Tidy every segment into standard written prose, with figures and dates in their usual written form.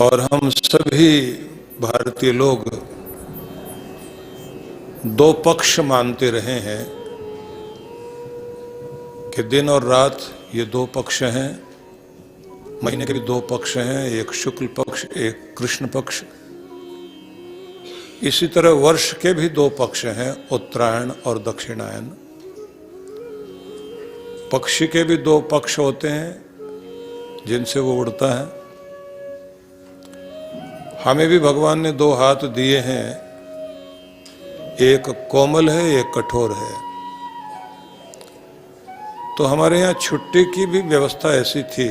और हम सभी भारतीय लोग दो पक्ष मानते रहे हैं कि दिन और रात ये दो पक्ष हैं। महीने के भी दो पक्ष हैं, एक शुक्ल पक्ष, एक कृष्ण पक्ष। इसी तरह वर्ष के भी दो पक्ष हैं, उत्तरायण और दक्षिणायन। पक्षी के भी दो पक्ष होते हैं जिनसे वो उड़ता है। हमें भी भगवान ने दो हाथ दिए हैं, एक कोमल है, एक कठोर है। तो हमारे यहाँ छुट्टी की भी व्यवस्था ऐसी थी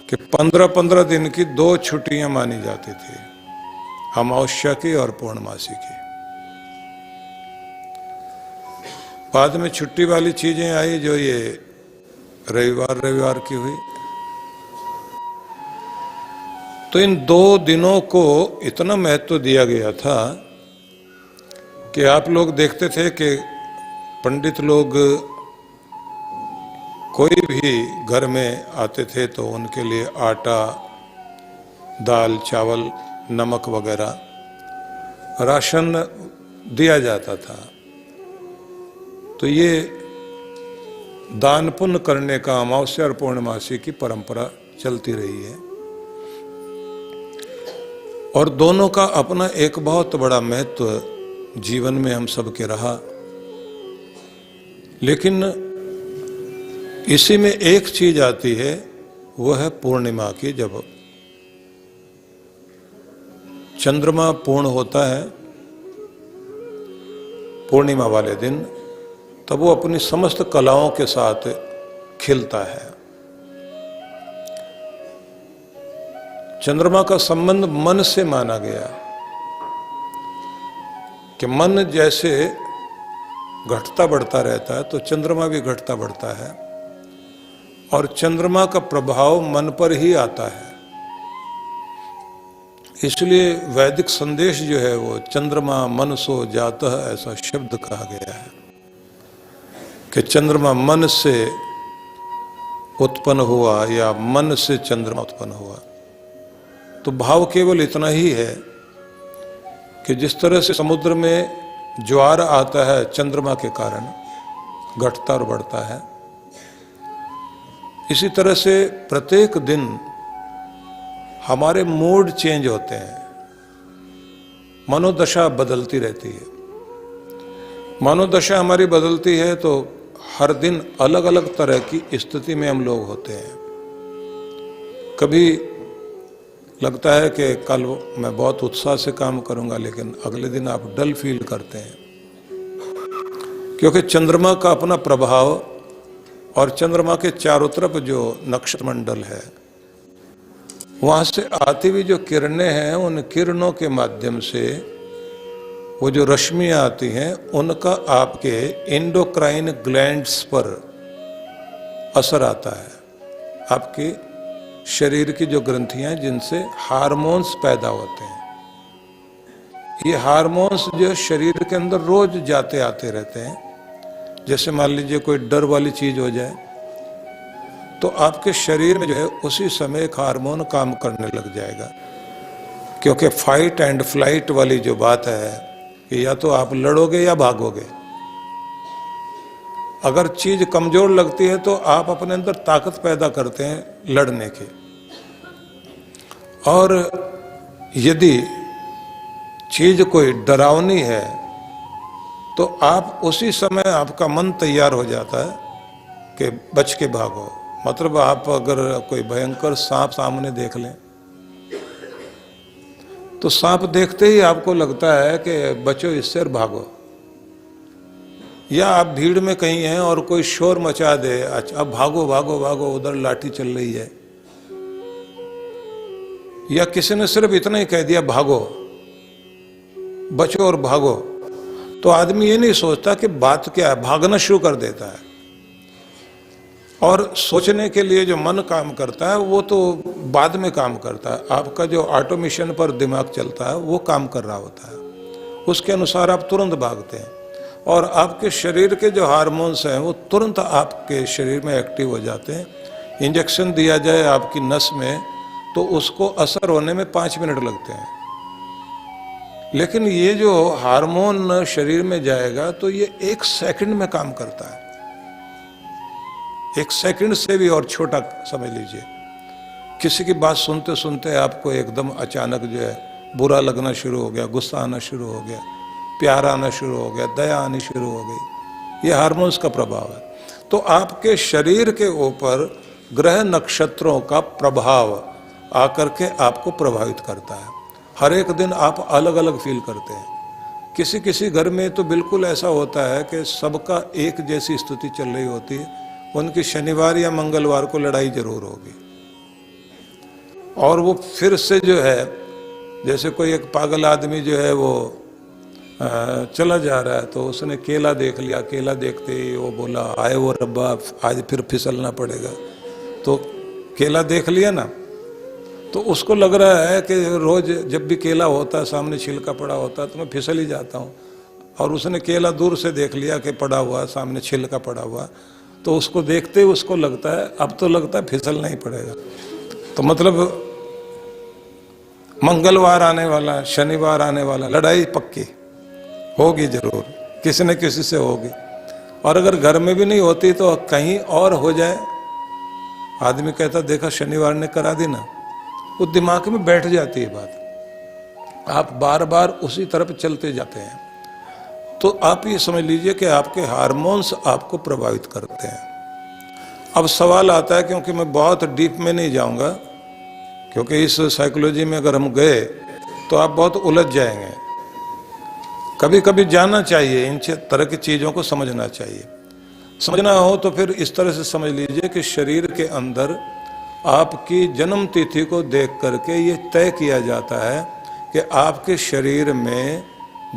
कि 15-15 दिन की दो छुट्टियां मानी जाती थी, अमावस्या की और पूर्णमासी की। बाद में छुट्टी वाली चीजें आई जो ये रविवार की हुई। तो इन दो दिनों को इतना महत्व दिया गया था कि आप लोग देखते थे कि पंडित लोग कोई भी घर में आते थे तो उनके लिए आटा, दाल, चावल, नमक वगैरह राशन दिया जाता था। तो ये दान पुण्य करने का अमावस्या और पूर्णमासी की परंपरा चलती रही है। और दोनों का अपना एक बहुत बड़ा महत्व जीवन में हम सबके रहा। लेकिन इसी में एक चीज आती है, वो है पूर्णिमा की। जब चंद्रमा पूर्ण होता है पूर्णिमा वाले दिन, तब वो अपनी समस्त कलाओं के साथ खिलता है। चंद्रमा का संबंध मन से माना गया कि मन जैसे घटता बढ़ता रहता है तो चंद्रमा भी घटता बढ़ता है, और चंद्रमा का प्रभाव मन पर ही आता है। इसलिए वैदिक संदेश जो है वो चंद्रमा मनसो जातः, ऐसा शब्द कहा गया है कि चंद्रमा मन से उत्पन्न हुआ या मन से चंद्रमा उत्पन्न हुआ। तो भाव केवल इतना ही है कि जिस तरह से समुद्र में ज्वार आता है चंद्रमा के कारण, घटता और बढ़ता है, इसी तरह से प्रत्येक दिन हमारे मूड चेंज होते हैं, मनोदशा बदलती रहती है। मनोदशा हमारी बदलती है तो हर दिन अलग अलग तरह की स्थिति में हम लोग होते हैं। कभी लगता है कि कल मैं बहुत उत्साह से काम करूंगा, लेकिन अगले दिन आप डल फील करते हैं, क्योंकि चंद्रमा का अपना प्रभाव और चंद्रमा के चारों तरफ जो नक्षत्र मंडल है वहां से आती हुई जो किरणें हैं, उन किरणों के माध्यम से वो जो रश्मियां आती हैं उनका आपके एंडोक्राइन ग्लैंड्स पर असर आता है। आपकी शरीर की जो ग्रंथियां हैं जिनसे हार्मोन्स पैदा होते हैं, ये हार्मोन्स जो शरीर के अंदर रोज जाते आते रहते हैं। जैसे मान लीजिए कोई डर वाली चीज हो जाए तो आपके शरीर में जो है उसी समय एक हार्मोन काम करने लग जाएगा, क्योंकि फाइट एंड फ्लाइट वाली जो बात है कि या तो आप लड़ोगे या भागोगे। अगर चीज कमजोर लगती है तो आप अपने अंदर ताकत पैदा करते हैं लड़ने की, और यदि चीज कोई डरावनी है तो आप उसी समय आपका मन तैयार हो जाता है कि बच के भागो। मतलब आप अगर कोई भयंकर सांप सामने देख लें तो सांप देखते ही आपको लगता है कि बचो इससे और भागो। या आप भीड़ में कहीं हैं और कोई शोर मचा दे, अच्छा अब भागो भागो भागो, उधर लाठी चल रही है, या किसी ने सिर्फ इतना ही कह दिया भागो, बचो और भागो, तो आदमी ये नहीं सोचता कि बात क्या है, भागना शुरू कर देता है। और सोचने के लिए जो मन काम करता है वो तो बाद में काम करता है। आपका जो ऑटोमेशन पर दिमाग चलता है वो काम कर रहा होता है, उसके अनुसार आप तुरंत भागते हैं, और आपके शरीर के जो हार्मोन्स हैं वो तुरंत आपके शरीर में एक्टिव हो जाते हैं। इंजेक्शन दिया जाए आपकी नस में तो उसको असर होने में 5 मिनट लगते हैं। लेकिन ये जो हार्मोन शरीर में जाएगा तो ये 1 सेकंड में काम करता है। 1 सेकंड से भी और छोटा समझ लीजिए। किसी की बात सुनते सुनते आपको एकदम अचानक जो है बुरा लगना शुरू हो गया, गुस्सा आना शुरू हो गया, प्यार आना शुरू हो गया, दया आनी शुरू हो गई, ये हार्मोन्स का प्रभाव है। तो आपके शरीर के ऊपर ग्रह नक्षत्रों का प्रभाव आकर के आपको प्रभावित करता है। हर एक दिन आप अलग अलग फील करते हैं। किसी किसी घर में तो बिल्कुल ऐसा होता है कि सबका एक जैसी स्थिति चल रही होती है, उनकी शनिवार या मंगलवार को लड़ाई जरूर होगी, और वो फिर से जो है, जैसे कोई एक पागल आदमी जो है वो चला जा रहा है, तो उसने केला देख लिया, केला देखते ही वो बोला आए वो रब्बा आज फिर फिसलना पड़ेगा। तो केला देख लिया ना, तो उसको लग रहा है कि रोज जब भी केला होता है सामने छिलका पड़ा होता है तो मैं फिसल ही जाता हूँ, और उसने केला दूर से देख लिया कि पड़ा हुआ सामने छिलका पड़ा हुआ, तो उसको देखते ही उसको लगता है अब तो लगता है फिसलना ही पड़ेगा। तो मतलब मंगलवार आने वाला, शनिवार आने वाला, लड़ाई पक्की होगी, जरूर किसी न किसी से होगी। और अगर घर में भी नहीं होती तो कहीं और हो जाए, आदमी कहता देखा शनिवार ने करा दी ना, वो दिमाग में बैठ जाती है बात, आप बार बार उसी तरफ चलते जाते हैं। तो आप ये समझ लीजिए कि आपके हार्मोन्स आपको प्रभावित करते हैं। अब सवाल आता है, क्योंकि मैं बहुत डीप में नहीं जाऊंगा, क्योंकि इस साइकोलॉजी में अगर हम गए तो आप बहुत उलझ जाएंगे। कभी कभी जाना चाहिए, इन तरह की चीज़ों को समझना चाहिए। समझना हो तो फिर इस तरह से समझ लीजिए कि शरीर के अंदर आपकी जन्म तिथि को देख करके ये तय किया जाता है कि आपके शरीर में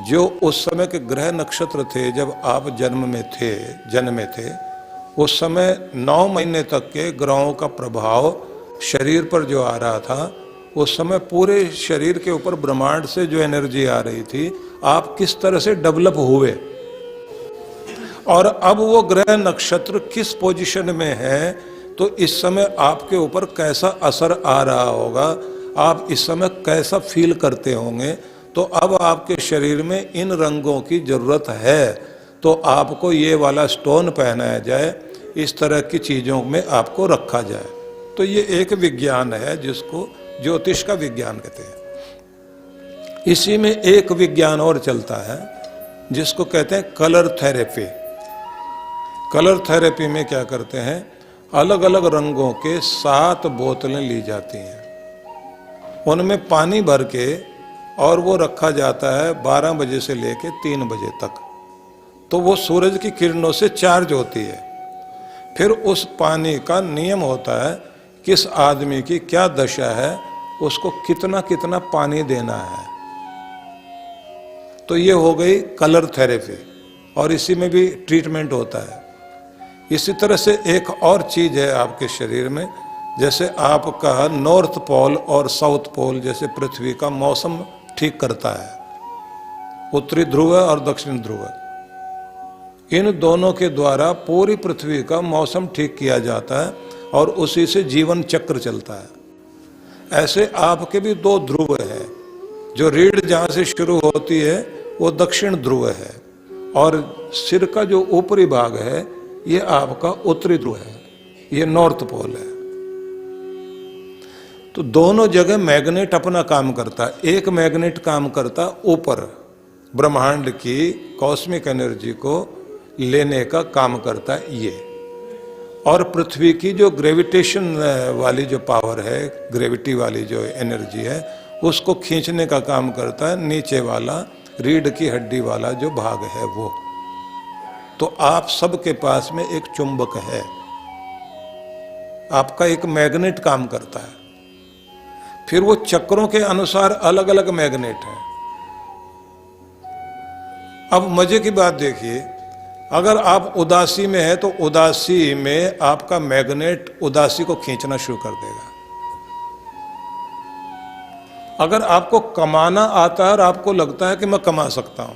जो उस समय के ग्रह नक्षत्र थे, जब आप जन्मे थे, उस समय 9 महीने तक के ग्रहों का प्रभाव शरीर पर जो आ रहा था, उस समय पूरे शरीर के ऊपर ब्रह्मांड से जो एनर्जी आ रही थी, आप किस तरह से डेवलप हुए, और अब वो ग्रह नक्षत्र किस पोजीशन में है, तो इस समय आपके ऊपर कैसा असर आ रहा होगा, आप इस समय कैसा फील करते होंगे। तो अब आपके शरीर में इन रंगों की जरूरत है, तो आपको ये वाला स्टोन पहनाया जाए, इस तरह की चीज़ों में आपको रखा जाए। तो ये एक विज्ञान है जिसको ज्योतिष का विज्ञान कहते हैं। इसी में एक विज्ञान और चलता है जिसको कहते हैं कलर थेरेपी। कलर थेरेपी में क्या करते हैं, अलग अलग रंगों के 7 बोतलें ली जाती हैं, उनमें पानी भर के और वो रखा जाता है 12 बजे से लेके 3 बजे तक। तो वो सूरज की किरणों से चार्ज होती है। फिर उस पानी का नियम होता है, किस आदमी की क्या दशा है, उसको कितना कितना पानी देना है। तो ये हो गई कलर थेरेपी, और इसी में भी ट्रीटमेंट होता है। इसी तरह से एक और चीज है आपके शरीर में, जैसे आपका नॉर्थ पोल और साउथ पोल, जैसे पृथ्वी का मौसम ठीक करता है, उत्तरी ध्रुव और दक्षिण ध्रुव, इन दोनों के द्वारा पूरी पृथ्वी का मौसम ठीक किया जाता है, और उसी से जीवन चक्र चलता है। ऐसे आपके भी 2 ध्रुव है, जो रीढ़ जहां से शुरू होती है वो दक्षिण ध्रुव है, और सिर का जो ऊपरी भाग है ये आपका उत्तरी ध्रुव है, ये नॉर्थ पोल है। तो दोनों जगह मैग्नेट अपना काम करता है। एक मैग्नेट काम करता ऊपर ब्रह्मांड की कॉस्मिक एनर्जी को लेने का काम करता है ये, और पृथ्वी की जो ग्रेविटेशन वाली जो पावर है, ग्रेविटी वाली जो एनर्जी है, उसको खींचने का काम करता है नीचे वाला रीढ़ की हड्डी वाला जो भाग है वो। तो आप सबके पास में एक चुंबक है, आपका एक मैग्नेट काम करता है। फिर वो चक्रों के अनुसार अलग अलग मैग्नेट हैं। अब मजे की बात देखिए, अगर आप उदासी में है तो उदासी में आपका मैग्नेट उदासी को खींचना शुरू कर देगा। अगर आपको कमाना आता है और आपको लगता है कि मैं कमा सकता हूं,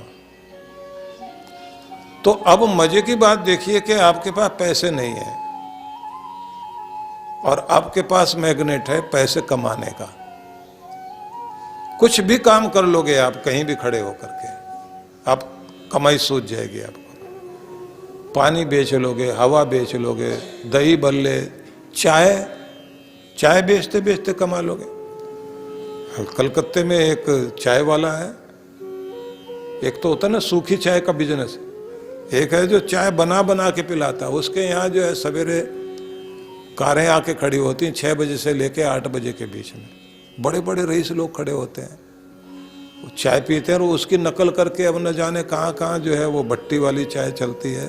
तो अब मजे की बात देखिए कि आपके पास पैसे नहीं है और आपके पास मैग्नेट है पैसे कमाने का। कुछ भी काम कर लोगे आप, कहीं भी खड़े होकर के, आप कमाई सूझ जाएगी आपको। पानी बेच लोगे, हवा बेच लोगे, दही बल्ले, चाय बेचते बेचते कमा लोगे। कलकत्ते में एक चाय वाला है, एक तो होता है ना सूखी चाय का बिजनेस, एक है जो चाय बना बना के पिलाता है। उसके यहाँ जो है सवेरे कारें आके खड़ी होती हैं 6 बजे से लेके 8 बजे के बीच में, बड़े बड़े रईस लोग खड़े होते हैं, वो चाय पीते हैं और उसकी नकल करके अब न जाने कहाँ कहाँ जो है वो भट्टी वाली चाय चलती है,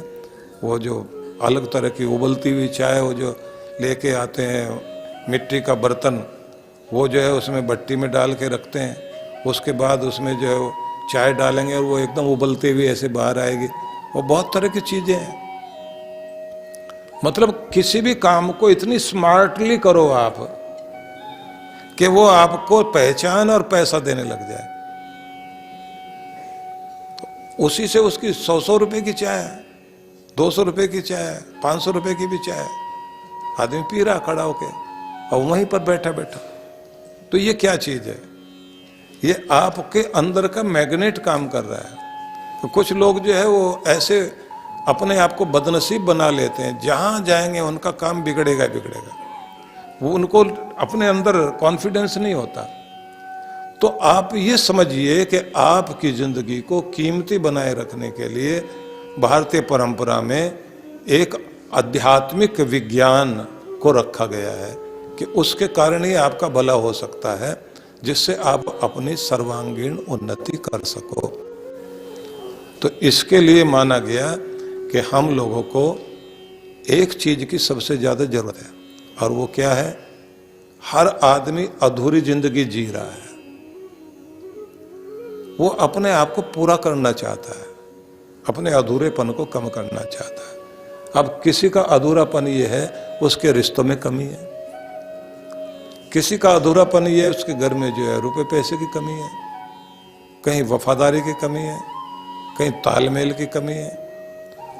वो जो अलग तरह की उबलती हुई चाय वो जो लेके आते हैं मिट्टी का बर्तन, वो जो है उसमें भट्टी में डाल के रखते हैं, उसके बाद उसमें जो है चाय डालेंगे और वो एकदम उबलती हुई ऐसे बाहर आएगी। वो बहुत तरह की चीजें हैं। मतलब किसी भी काम को इतनी स्मार्टली करो आप कि वो आपको पहचान और पैसा देने लग जाए। तो उसी से उसकी 100 रुपए की चाय है, 200 रुपए की चाय है, 500 रुपए की भी चाय है, आदमी पी रहा खड़ा होके और वहीं पर बैठा बैठा। तो ये क्या चीज है? ये आपके अंदर का मैग्नेट काम कर रहा है। तो कुछ लोग जो है वो ऐसे अपने आप को बदनसीब बना लेते हैं, जहां जाएंगे उनका काम बिगड़ेगा बिगड़ेगा, वो उनको अपने अंदर कॉन्फिडेंस नहीं होता। तो आप ये समझिए कि आपकी जिंदगी को कीमती बनाए रखने के लिए भारतीय परंपरा में एक आध्यात्मिक विज्ञान को रखा गया है कि उसके कारण ही आपका भला हो सकता है, जिससे आप अपनी सर्वांगीण उन्नति कर सको। तो इसके लिए माना गया कि हम लोगों को एक चीज की सबसे ज्यादा जरूरत है, और वो क्या है? हर आदमी अधूरी जिंदगी जी रहा है, वो अपने आप को पूरा करना चाहता है, अपने अधूरेपन को कम करना चाहता है। अब किसी का अधूरापन ये है उसके रिश्तों में कमी है, किसी का अधूरापन ये है उसके घर में जो है रुपए पैसे की कमी है, कहीं वफादारी की कमी है, कहीं तालमेल की कमी है,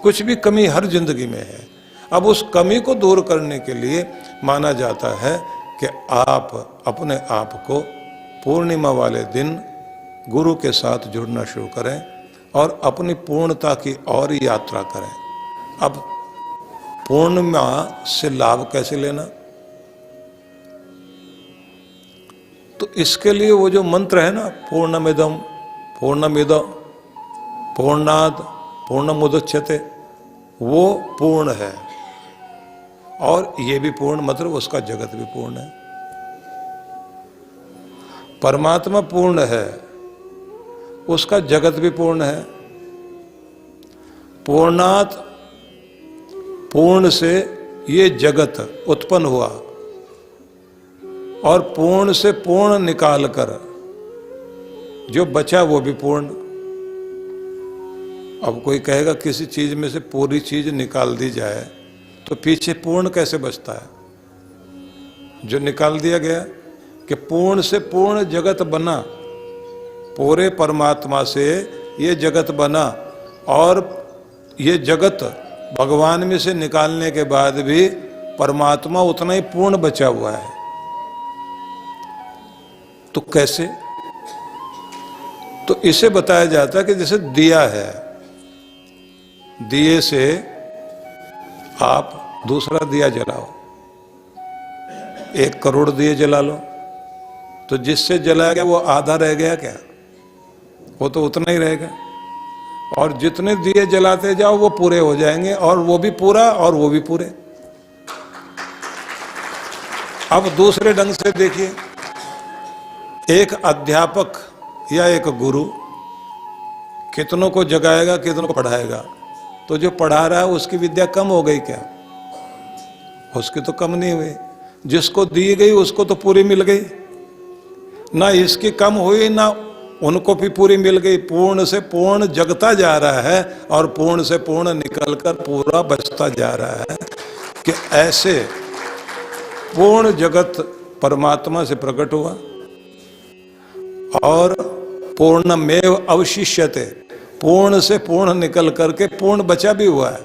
कुछ भी कमी हर जिंदगी में है। अब उस कमी को दूर करने के लिए माना जाता है कि आप अपने आप को पूर्णिमा वाले दिन गुरु के साथ जुड़ना शुरू करें और अपनी पूर्णता की और यात्रा करें। अब पूर्णिमा से लाभ कैसे लेना? तो इसके लिए वो जो मंत्र है ना, पूर्णमिदं पूर्णमिदं पूर्णात् पूर्णमुदच्यते, वो पूर्ण है, और ये भी पूर्ण मतलब उसका जगत भी पूर्ण है। परमात्मा पूर्ण है, उसका जगत भी पूर्ण है। पूर्णात्, पूर्ण से ये जगत उत्पन्न हुआ, और पूर्ण से पूर्ण निकाल कर जो बचा वो भी पूर्ण। अब कोई कहेगा किसी चीज में से पूरी चीज निकाल दी जाए तो पीछे पूर्ण कैसे बचता है? जो निकाल दिया गया कि पूर्ण से पूर्ण जगत बना, पूरे परमात्मा से ये जगत बना, और ये जगत भगवान में से निकालने के बाद भी परमात्मा उतना ही पूर्ण बचा हुआ है। तो कैसे? तो इसे बताया जाता है कि जैसे दिया है, दिए से आप दूसरा दिया जलाओ, 1 करोड़ दिए जला लो, तो जिससे जलाया गया वो आधा रह गया क्या? वो तो उतना ही रहेगा। और जितने दिए जलाते जाओ वो पूरे हो जाएंगे, और वो भी पूरा और वो भी पूरे। अब दूसरे ढंग से देखिए, एक अध्यापक या एक गुरु कितनों को जगाएगा, कितनों को पढ़ाएगा, तो जो पढ़ा रहा है उसकी विद्या कम हो गई क्या? उसकी तो कम नहीं हुई। जिसको दी गई उसको तो पूरी मिल गई, ना इसकी कम हुई ना उनको भी पूरी मिल गई। पूर्ण से पूर्ण जगता जा रहा है और पूर्ण से पूर्ण निकलकर पूरा बचता जा रहा है कि ऐसे पूर्ण जगत परमात्मा से प्रकट हुआ और पूर्णमेव अवशिष्यते, पूर्ण से पूर्ण निकल करके पूर्ण बचा भी हुआ है,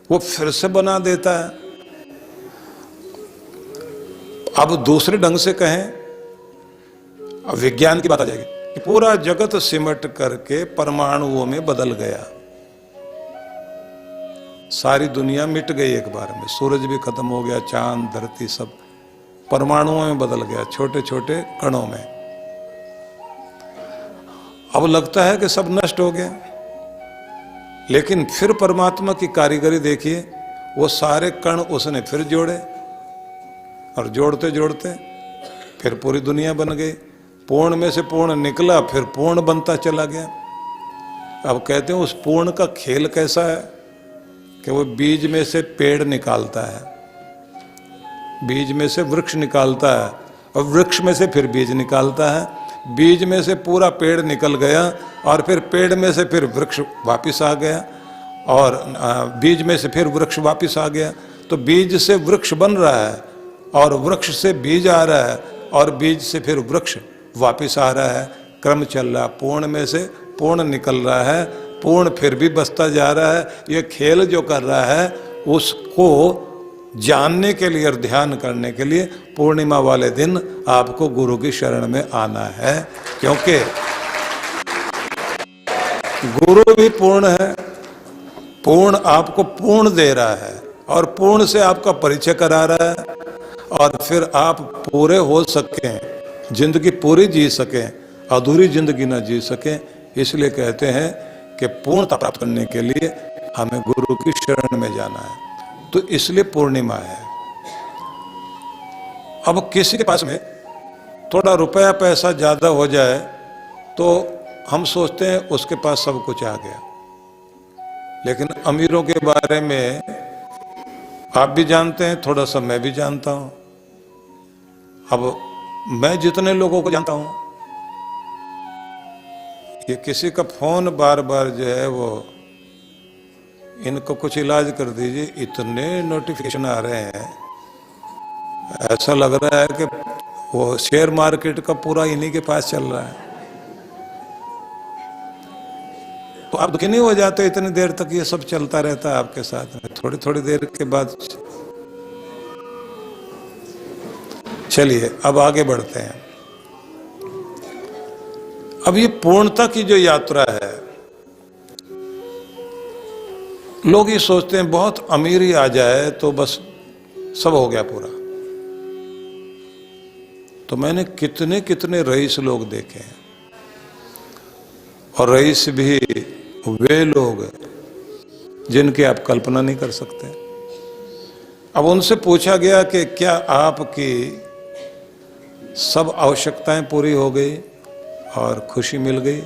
वो फिर से बना देता है। अब दूसरे ढंग से कहें, अब विज्ञान की बात आ जाएगी कि पूरा जगत सिमट करके परमाणुओं में बदल गया, सारी दुनिया मिट गई एक बार में, सूरज भी खत्म हो गया, चांद धरती सब परमाणुओं में बदल गया, छोटे छोटे कणों में। अब लगता है कि सब नष्ट हो गया, लेकिन फिर परमात्मा की कारीगरी देखिए, वो सारे कण उसने फिर जोड़े और जोड़ते जोड़ते फिर पूरी दुनिया बन गई। पूर्ण में से पूर्ण निकला, फिर पूर्ण बनता चला गया। अब कहते हैं उस पूर्ण का खेल कैसा है कि वो बीज में से पेड़ निकालता है, बीज में से वृक्ष निकालता है, और वृक्ष में से फिर बीज निकालता है, बीज में से पूरा पेड़ निकल गया, और फिर पेड़ में से फिर वृक्ष वापस आ गया, और बीज में से फिर वृक्ष वापस आ गया। तो बीज से वृक्ष बन रहा है, और वृक्ष से बीज आ रहा है, और बीज से फिर वृक्ष वापस आ रहा है, क्रम चल रहा है। पूर्ण में से पूर्ण निकल रहा है, पूर्ण फिर भी बसता जा रहा है। ये खेल जो कर रहा है उसको जानने के लिए और ध्यान करने के लिए पूर्णिमा वाले दिन आपको गुरु की शरण में आना है, क्योंकि गुरु भी पूर्ण है, पूर्ण आपको पूर्ण दे रहा है, और पूर्ण से आपका परिचय करा रहा है, और फिर आप पूरे हो सकें, जिंदगी पूरी जी सकें, अधूरी जिंदगी ना जी सकें। इसलिए कहते हैं कि पूर्णता प्राप्त करने के लिए हमें गुरु की शरण में जाना है, तो इसलिए पूर्णिमा है। अब किसी के पास में थोड़ा रुपया पैसा ज्यादा हो जाए तो हम सोचते हैं उसके पास सब कुछ आ गया, लेकिन अमीरों के बारे में आप भी जानते हैं, थोड़ा सा मैं भी जानता हूं। अब मैं जितने लोगों को जानता हूं, ये किसी का फोन बार बार जो है वो इनको कुछ इलाज कर दीजिए, इतने नोटिफिकेशन आ रहे हैं, ऐसा लग रहा है कि वो शेयर मार्केट का पूरा इन्हीं के पास चल रहा है। तो आप दुखी नहीं हो जाते इतनी देर तक ये सब चलता रहता है आपके साथ में, थोड़ी थोड़ी देर के बाद। चलिए अब आगे बढ़ते हैं। अब ये पूर्णता की जो यात्रा है, लोग ये सोचते हैं बहुत अमीरी आ जाए तो बस सब हो गया पूरा। तो मैंने कितने कितने रईस लोग देखे हैं, और रईस भी वे लोग जिनकी आप कल्पना नहीं कर सकते। अब उनसे पूछा गया कि क्या आपकी सब आवश्यकताएं पूरी हो गई और खुशी मिल गई?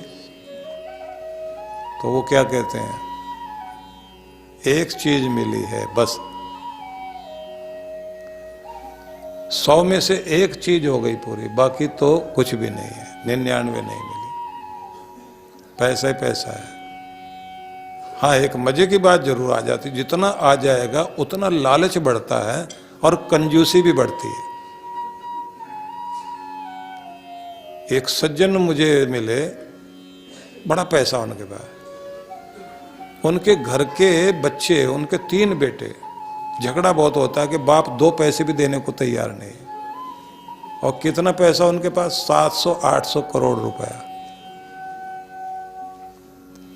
तो वो क्या कहते हैं, एक चीज मिली है बस, 100 में से एक चीज हो गई पूरी, बाकी तो कुछ भी नहीं है, 99 नहीं मिली, पैसा ही पैसा है। हाँ, एक मजे की बात जरूर आ जाती, जितना आ जाएगा उतना लालच बढ़ता है और कंजूसी भी बढ़ती है। एक सज्जन मुझे मिले, बड़ा पैसा उनके पास, उनके घर के बच्चे, उनके 3 बेटे, झगड़ा बहुत होता है कि बाप 2 पैसे भी देने को तैयार नहीं, और कितना पैसा उनके पास, 700-800 करोड़ रुपया।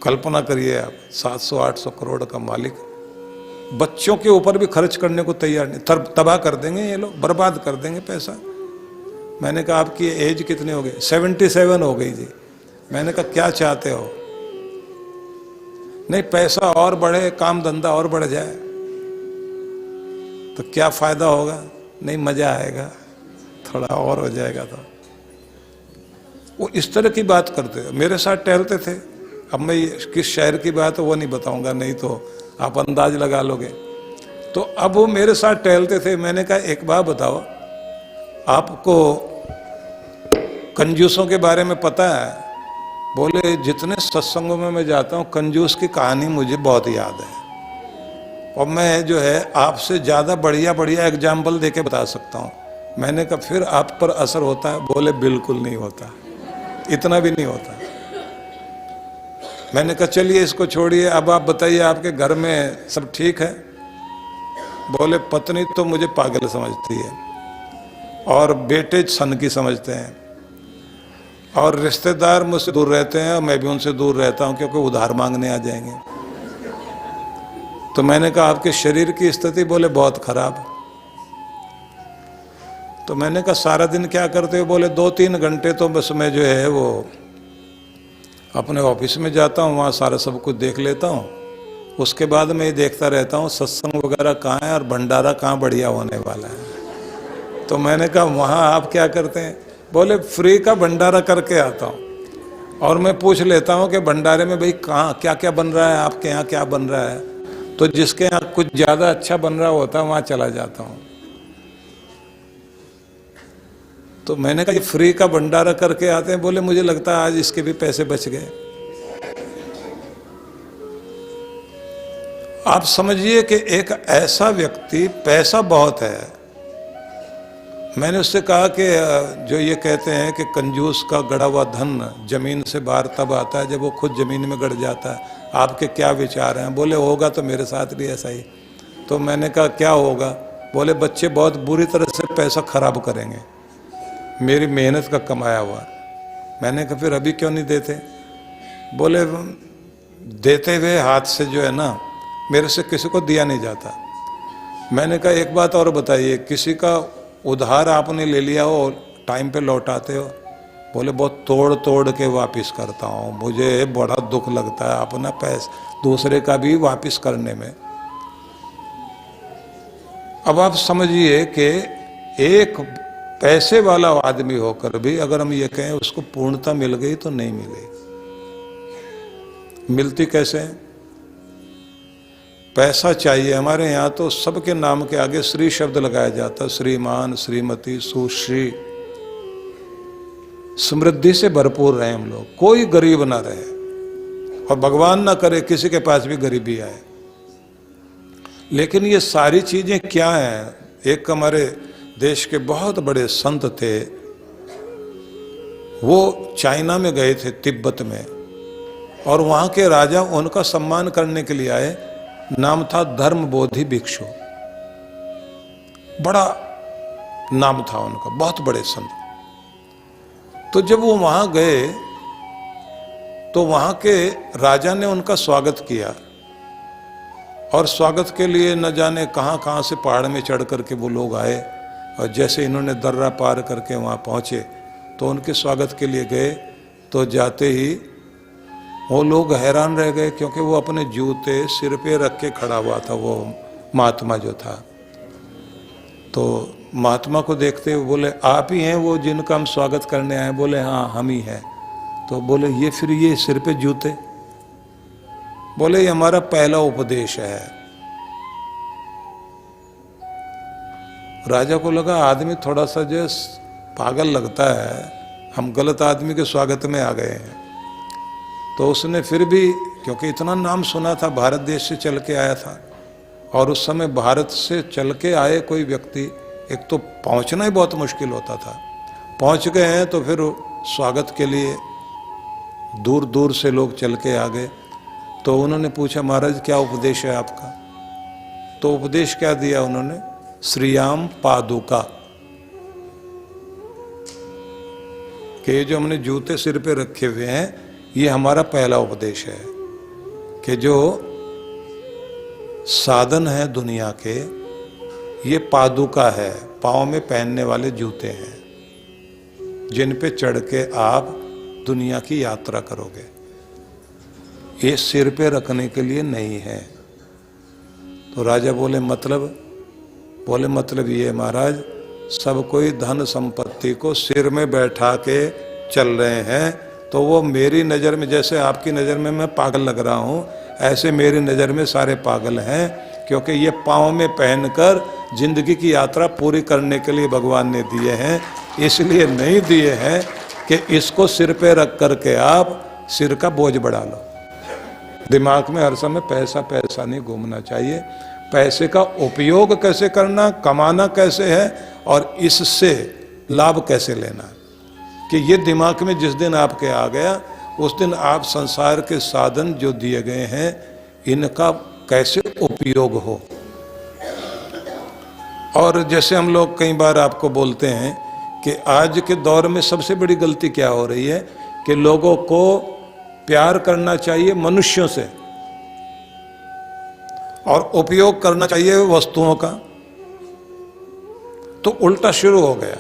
कल्पना करिए आप, 700-800 करोड़ का मालिक बच्चों के ऊपर भी खर्च करने को तैयार नहीं, तबाह कर देंगे ये लोग, बर्बाद कर देंगे पैसा। मैंने कहा आपकी एज कितनी हो गई? 77 हो गई जी। मैंने कहा क्या चाहते हो? नहीं, पैसा और बढ़े, काम धंधा और बढ़ जाए तो क्या फायदा होगा? नहीं, मजा आएगा, थोड़ा और हो जाएगा। तो वो इस तरह की बात करते, मेरे साथ टहलते थे। अब मैं किस शहर की बात है वो नहीं बताऊंगा, नहीं तो आप अंदाज लगा लोगे। तो अब वो मेरे साथ टहलते थे। मैंने कहा एक बात बताओ, आपको कंजूसों के बारे में पता है? बोले जितने सत्संगों में मैं जाता हूँ कंजूस की कहानी मुझे बहुत याद है, और मैं जो है आपसे ज़्यादा बढ़िया बढ़िया एग्जाम्पल देके बता सकता हूँ। मैंने कहा फिर आप पर असर होता है? बोले बिल्कुल नहीं होता, इतना भी नहीं होता। मैंने कहा चलिए इसको छोड़िए, अब आप बताइए आपके घर में सब ठीक है? बोले पत्नी तो मुझे पागल समझती है, और बेटे सन की समझते हैं, और रिश्तेदार मुझसे दूर रहते हैं और मैं भी उनसे दूर रहता हूं क्योंकि उधार मांगने आ जाएंगे। तो मैंने कहा आपके शरीर की स्थिति? बोले बहुत खराब। तो मैंने कहा सारा दिन क्या करते हो? बोले 2-3 घंटे तो बस मैं जो है वो अपने ऑफिस में जाता हूँ, वहाँ सारा सब कुछ देख लेता हूँ, उसके बाद मैं ये देखता रहता हूँ सत्संग वगैरह कहाँ है और भंडारा कहाँ बढ़िया होने वाला है। तो मैंने कहा वहाँ आप क्या करते हैं? बोले फ्री का भंडारा करके आता हूँ और मैं पूछ लेता हूँ कि भंडारे में भाई कहाँ क्या क्या बन रहा है, आपके यहाँ क्या बन रहा है, तो जिसके यहाँ कुछ ज़्यादा अच्छा बन रहा होता है वहाँ चला जाता हूँ। तो मैंने कहा फ्री का भंडारा करके आते हैं? बोले मुझे लगता है आज इसके भी पैसे बच गए। आप समझिए कि एक ऐसा व्यक्ति, पैसा बहुत है। मैंने उससे कहा कि जो ये कहते हैं कि कंजूस का गड़ा हुआ धन जमीन से बाहर तब आता है जब वो खुद जमीन में गड़ जाता है, आपके क्या विचार हैं? बोले होगा तो मेरे साथ भी ऐसा ही। तो मैंने कहा क्या होगा? बोले बच्चे बहुत बुरी तरह से पैसा खराब करेंगे, मेरी मेहनत का कमाया हुआ। मैंने कहा फिर अभी क्यों नहीं देते? बोले देते हुए हाथ से जो है ना, मेरे से किसी को दिया नहीं जाता। मैंने कहा एक बात और बताइए, किसी का उधार आपने ले लिया हो, टाइम पे लौटाते हो? बोले बहुत तोड़ तोड़ के वापस करता हूँ, मुझे बड़ा दुख लगता है अपना पैसा दूसरे का भी वापस करने में। अब आप समझिए कि एक पैसे वाला आदमी होकर भी अगर हम ये कहें उसको पूर्णता मिल गई तो नहीं मिली। मिलती कैसे? पैसा चाहिए। हमारे यहाँ तो सबके नाम के आगे श्री शब्द लगाया जाता, श्रीमान, श्रीमती, सुश्री। समृद्धि से भरपूर रहे हम लोग, कोई गरीब ना रहे, और भगवान ना करे किसी के पास भी गरीबी आए। लेकिन ये सारी चीजें क्या हैं? एक हमारे देश के बहुत बड़े संत थे, वो चाइना में गए थे, तिब्बत में, और वहां के राजा उनका सम्मान करने के लिए आए। नाम था धर्मबोधि भिक्षु, बड़ा नाम था उनका, बहुत बड़े संत। तो जब वो वहां गए तो वहां के राजा ने उनका स्वागत किया, और स्वागत के लिए न जाने कहां कहां से पहाड़ में चढ़ करके वो लोग आए, और जैसे इन्होंने दर्रा पार करके वहाँ पहुँचे तो उनके स्वागत के लिए गए। तो जाते ही वो लोग हैरान रह गए, क्योंकि वो अपने जूते सिर पे रख के खड़ा हुआ था, वो महात्मा जो था। तो महात्मा को देखते हुए बोले आप ही हैं वो जिनका हम स्वागत करने आए? बोले हाँ हम ही हैं। तो बोले ये फिर ये सिर पे जूते? बोले ये हमारा पहला उपदेश है। राजा को लगा आदमी थोड़ा सा जो पागल लगता है, हम गलत आदमी के स्वागत में आ गए हैं। तो उसने फिर भी, क्योंकि इतना नाम सुना था, भारत देश से चल के आया था, और उस समय भारत से चल के आए कोई व्यक्ति, एक तो पहुंचना ही बहुत मुश्किल होता था, पहुंच गए हैं तो फिर स्वागत के लिए दूर दूर से लोग चल के आ गए। तो उन्होंने पूछा महाराज क्या उपदेश है आपका? तो उपदेश क्या दिया उन्होंने? श्रीयाम पादुका, कि जो हमने जूते सिर पे रखे हुए हैं ये हमारा पहला उपदेश है, कि जो साधन है दुनिया के ये पादुका है, पाँव में पहनने वाले जूते हैं, जिन पे चढ़ के आप दुनिया की यात्रा करोगे। ये सिर पे रखने के लिए नहीं है। तो राजा बोले मतलब? बोले मतलब ये महाराज, सब कोई धन संपत्ति को सिर में बैठा के चल रहे हैं, तो वो मेरी नज़र में, जैसे आपकी नज़र में मैं पागल लग रहा हूँ, ऐसे मेरी नज़र में सारे पागल हैं, क्योंकि ये पाँव में पहनकर जिंदगी की यात्रा पूरी करने के लिए भगवान ने दिए हैं। इसलिए नहीं दिए हैं कि इसको सिर पे रख करके आप सिर का बोझ बढ़ा लो। दिमाग में हर समय पैसा पैसा नहीं घूमना चाहिए। पैसे का उपयोग कैसे करना, कमाना कैसे है, और इससे लाभ कैसे लेना, कि ये दिमाग में जिस दिन आपके आ गया उस दिन आप संसार के साधन जो दिए गए हैं इनका कैसे उपयोग हो। और जैसे हम लोग कई बार आपको बोलते हैं कि आज के दौर में सबसे बड़ी गलती क्या हो रही है कि लोगों को प्यार करना चाहिए मनुष्यों से और उपयोग करना चाहिए वस्तुओं का, तो उल्टा शुरू हो गया।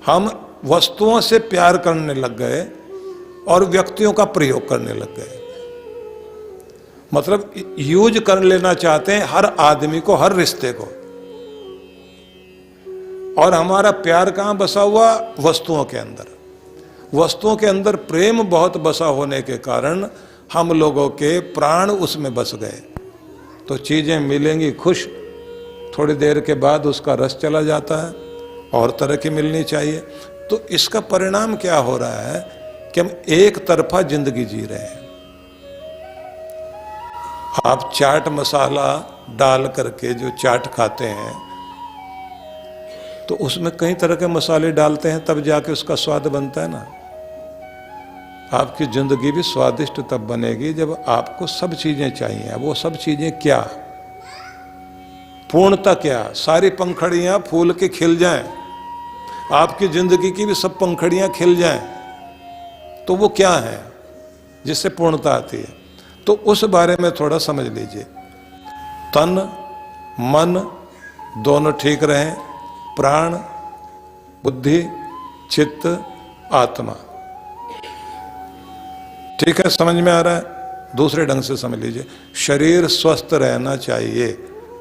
हम वस्तुओं से प्यार करने लग गए और व्यक्तियों का प्रयोग करने लग गए। मतलब यूज कर लेना चाहते हैं हर आदमी को, हर रिश्ते को। और हमारा प्यार कहां बसा हुआ? वस्तुओं के अंदर। वस्तुओं के अंदर प्रेम बहुत बसा होने के कारण हम लोगों के प्राण उसमें बस गए। तो चीजें मिलेंगी खुश, थोड़ी देर के बाद उसका रस चला जाता है, और तरह की मिलनी चाहिए। तो इसका परिणाम क्या हो रहा है कि हम एक तरफा जिंदगी जी रहे हैं। आप चाट मसाला डाल करके जो चाट खाते हैं तो उसमें कई तरह के मसाले डालते हैं, तब जाके उसका स्वाद बनता है ना। आपकी जिंदगी भी स्वादिष्ट तब बनेगी जब आपको सब चीजें चाहिए। वो सब चीजें क्या? पूर्णता क्या? सारी पंखड़ियां फूल के खिल जाएं, आपकी जिंदगी की भी सब पंखड़ियां खिल जाएं, तो वो क्या है जिससे पूर्णता आती है? तो उस बारे में थोड़ा समझ लीजिए। तन मन दोनों ठीक रहें, प्राण बुद्धि चित्त आत्मा, ठीक है? समझ में आ रहा है? दूसरे ढंग से समझ लीजिए। शरीर स्वस्थ रहना चाहिए,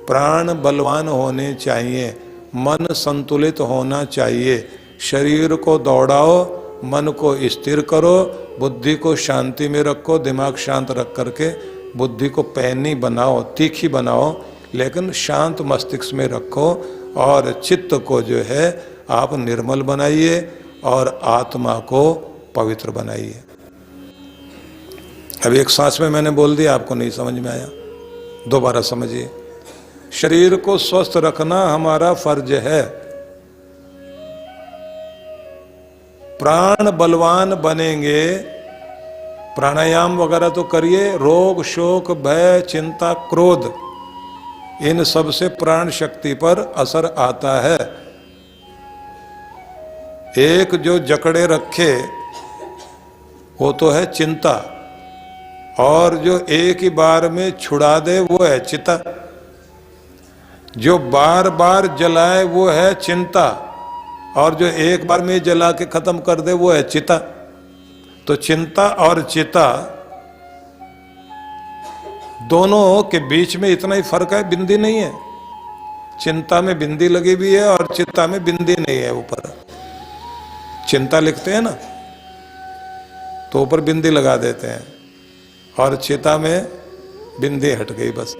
प्राण बलवान होने चाहिए, मन संतुलित होना चाहिए। शरीर को दौड़ाओ, मन को स्थिर करो, बुद्धि को शांति में रखो, दिमाग शांत रख करके बुद्धि को पैनी बनाओ, तीखी बनाओ, लेकिन शांत मस्तिष्क में रखो। और चित्त को जो है आप निर्मल बनाइए और आत्मा को पवित्र बनाइए। अब एक सांस में मैंने बोल दिया, आपको नहीं समझ में आया, दोबारा समझिए। शरीर को स्वस्थ रखना हमारा फर्ज है। प्राण बलवान बनेंगे, प्राणायाम वगैरह तो करिए। रोग शोक भय चिंता क्रोध, इन सब से प्राण शक्ति पर असर आता है। एक जो जकड़े रखे वो तो है चिंता, और जो एक ही बार में छुड़ा दे वो है चिता। जो बार बार जलाए वो है चिंता, और जो एक बार में जला के खत्म कर दे वो है चिता। तो चिंता और चिता दोनों के बीच में इतना ही फर्क है, बिंदी नहीं है। चिंता में बिंदी लगी हुई है और चिता में बिंदी नहीं है। ऊपर चिंता लिखते हैं ना तो ऊपर बिंदी लगा देते हैं, और चिता में बिंदी हट गई बस।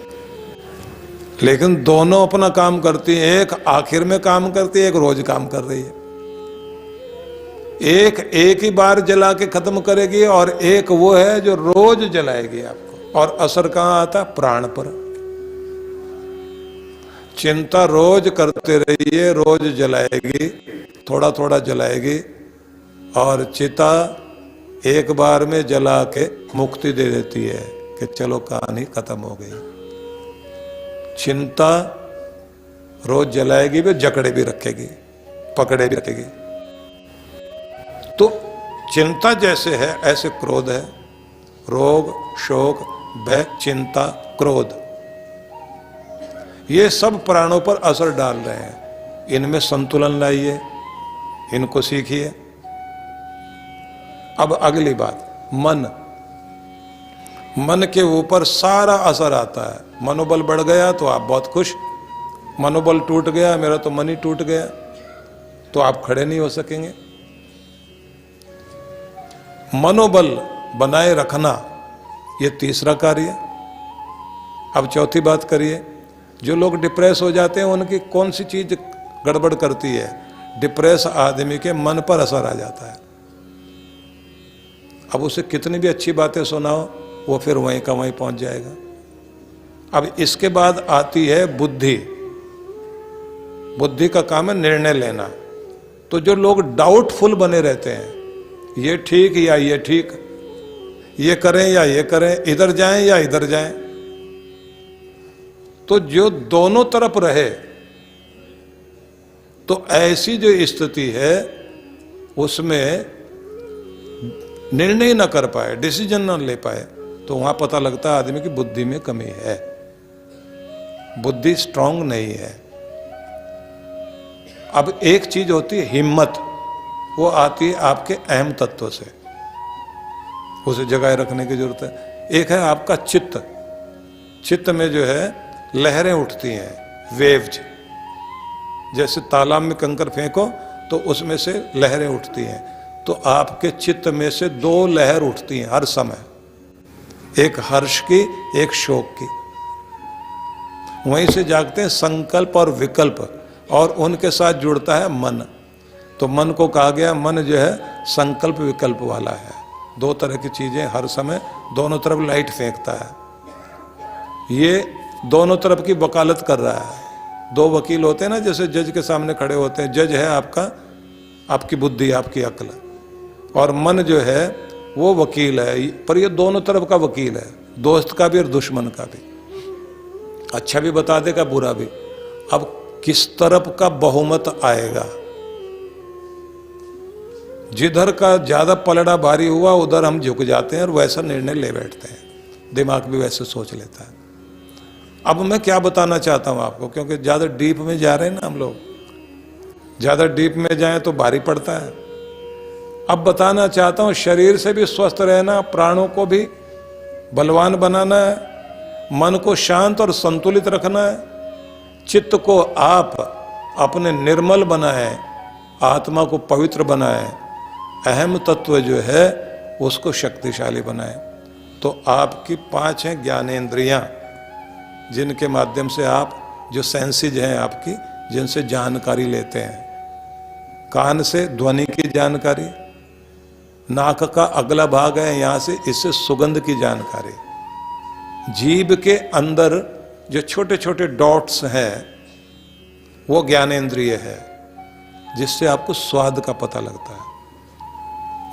लेकिन दोनों अपना काम करती है। एक आखिर में काम करती है, एक रोज काम कर रही है। एक ही बार जला के खत्म करेगी, और एक वो है जो रोज जलाएगी आपको। और असर कहां आता? प्राण पर। चिंता रोज करते रहिए, रोज जलाएगी, थोड़ा थोड़ा जलाएगी, और चिता एक बार में जला के मुक्ति दे देती है कि चलो कहानी खत्म हो गई। चिंता रोज जलाएगी भी, जकड़े भी रखेगी, पकड़े भी रखेगी। तो चिंता जैसे है ऐसे क्रोध है। रोग शोक भय चिंता क्रोध, ये सब प्राणों पर असर डाल रहे हैं। इनमें संतुलन लाइए, इनको सीखिए। अब अगली बात, मन। मन के ऊपर सारा असर आता है। मनोबल बढ़ गया तो आप बहुत खुश, मनोबल टूट गया, मेरा तो मन ही टूट गया, तो आप खड़े नहीं हो सकेंगे। मनोबल बनाए रखना ये तीसरा कार्य। अब चौथी बात करिए। जो लोग डिप्रेस हो जाते हैं उनकी कौन सी चीज गड़बड़ करती है? डिप्रेस आदमी के मन पर असर आ जाता है। अब उसे कितनी भी अच्छी बातें सुनाओ वो फिर वहीं का वहीं पहुंच जाएगा। अब इसके बाद आती है बुद्धि। बुद्धि का काम है निर्णय लेना। तो जो लोग डाउटफुल बने रहते हैं, ये ठीक या ये ठीक, ये करें या ये करें, इधर जाएं या इधर जाएं, तो जो दोनों तरफ रहे तो ऐसी जो स्थिति है उसमें निर्णय न कर पाए, डिसीजन न ले पाए, तो वहां पता लगता है आदमी की बुद्धि में कमी है, बुद्धि स्ट्रांग नहीं है। अब एक चीज होती है हिम्मत, वो आती है आपके अहम तत्व से, उसे जगाए रखने की जरूरत है। एक है आपका चित्त, चित्त में जो है लहरें उठती हैं, वेव्स। जैसे तालाब में कंकर फेंको तो उसमें से लहरें उठती हैं, तो आपके चित्त में से दो लहर उठती हैं हर समय, एक हर्ष की, एक शोक की। वहीं से जागते हैं संकल्प और विकल्प, और उनके साथ जुड़ता है मन। तो मन को कहा गया, मन जो है संकल्प विकल्प वाला है, दो तरह की चीजें हर समय दोनों तरफ लाइट फेंकता है। ये दोनों तरफ की वकालत कर रहा है। दो वकील होते हैं ना, जैसे जज के सामने खड़े होते हैं, जज है आपका, आपकी बुद्धि, आपकी अक्ल, और मन जो है वो वकील है। पर ये दोनों तरफ का वकील है, दोस्त का भी और दुश्मन का भी, अच्छा भी बता देगा, बुरा भी। अब किस तरफ का बहुमत आएगा, जिधर का ज्यादा पलड़ा भारी हुआ उधर हम झुक जाते हैं और वैसा निर्णय ले बैठते हैं, दिमाग भी वैसे सोच लेता है। अब मैं क्या बताना चाहता हूं आपको, क्योंकि ज्यादा डीप में जा रहे हैं ना हम लोग, ज्यादा डीप में जाएं तो भारी पड़ता है। अब बताना चाहता हूं, शरीर से भी स्वस्थ रहना, प्राणों को भी बलवान बनाना है, मन को शांत और संतुलित रखना है, चित्त को आप अपने निर्मल बनाएं, आत्मा को पवित्र बनाएं, अहम तत्व जो है उसको शक्तिशाली बनाएं। तो आपकी 5 हैं ज्ञानेंद्रियां, जिनके माध्यम से आप, जो सेंसेज हैं आपकी, जिनसे जानकारी लेते हैं। कान से ध्वनि की जानकारी, नाक का अगला भाग है यहां से, इससे सुगंध की जानकारी। जीभ के अंदर जो छोटे छोटे डॉट्स हैं वो ज्ञानेंद्रिय है, जिससे आपको स्वाद का पता लगता है।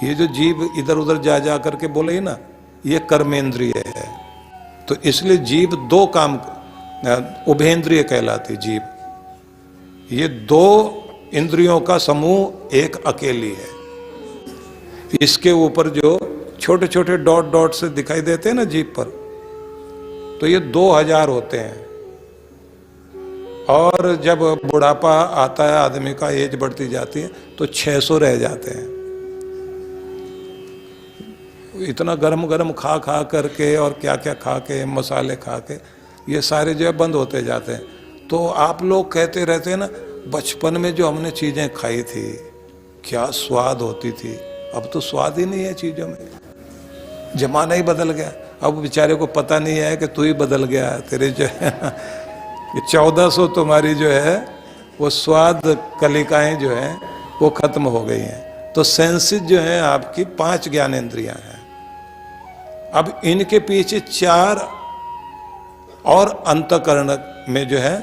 ये जो जीभ इधर उधर जा जा करके बोले ही ना, ये कर्मेंद्रिय है। तो इसलिए जीभ दो काम, उभेंद्रिय कहलाती जीभ। ये 2 इंद्रियों का समूह एक अकेली है। इसके ऊपर जो छोटे छोटे डॉट डॉट से दिखाई देते हैं ना जीभ पर, तो ये 2000 होते हैं। और जब बुढ़ापा आता है, आदमी का एज बढ़ती जाती है, तो 600 रह जाते हैं। इतना गरम गरम खा खा करके और क्या क्या खा के, मसाले खा के, ये सारे जो है बंद होते जाते हैं। तो आप लोग कहते रहते हैं ना, बचपन में जो हमने चीजें खाई थी क्या स्वाद होती थी, अब तो स्वाद ही नहीं है चीजों में, जमाना ही बदल गया। अब बेचारे को पता नहीं है कि तू ही बदल गया, तेरे जो है 1400 तुम्हारी जो है वो स्वाद कलिकाएं जो है वो खत्म हो गई हैं। तो सेंसेस जो है आपकी 5 ज्ञानेंद्रियां हैं। अब इनके पीछे 4 और अंतकरण में जो है,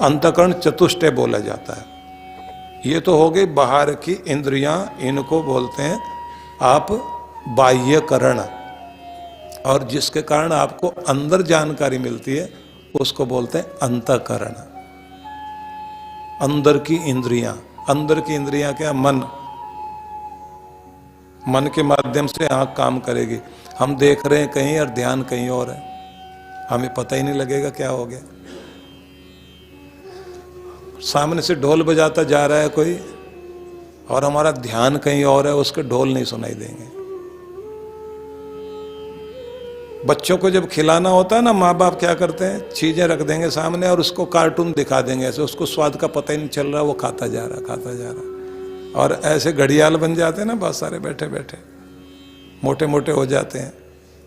अंतकरण चतुष्टय बोला जाता है। ये तो हो गई बाहर की इंद्रियां, इनको बोलते हैं आप बाह्यकरण, और जिसके कारण आपको अंदर जानकारी मिलती है उसको बोलते हैं अंतःकरण। अंदर की इंद्रियां, अंदर की इंद्रियां क्या, मन। मन के माध्यम से आंख काम करेगी। हम देख रहे हैं कहीं और ध्यान कहीं और है, हमें पता ही नहीं लगेगा क्या हो गया। सामने से ढोल बजाता जा रहा है कोई, और हमारा ध्यान कहीं और है, उसके ढोल नहीं सुनाई देंगे। बच्चों को जब खिलाना होता है ना, माँ बाप क्या करते हैं, चीजें रख देंगे सामने और उसको कार्टून दिखा देंगे, ऐसे उसको स्वाद का पता ही नहीं चल रहा, वो खाता जा रहा, खाता जा रहा। और ऐसे घड़ियाल बन जाते हैं ना बहुत सारे, बैठे बैठे मोटे मोटे हो जाते हैं,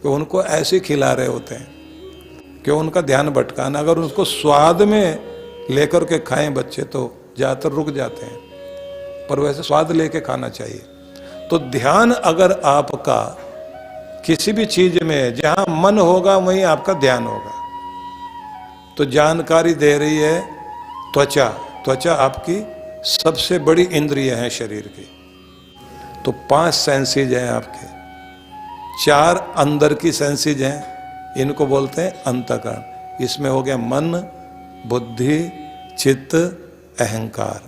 कि उनको ऐसे खिला रहे होते हैं कि उनका ध्यान भटकाना। अगर उसको स्वाद में लेकर के खाएं बच्चे तो ज़्यादातर रुक जाते हैं, पर वैसे स्वाद लेके खाना चाहिए। तो ध्यान अगर आपका किसी भी चीज में, जहां मन होगा वहीं आपका ध्यान होगा। तो जानकारी दे रही है त्वचा। त्वचा आपकी सबसे बड़ी इंद्रिय है शरीर की। तो 5 सेंसेज हैं आपके, 4 अंदर की सेंसेज हैं, इनको बोलते हैं अंतःकरण। इसमें हो गया मन, बुद्धि, चित्त, अहंकार।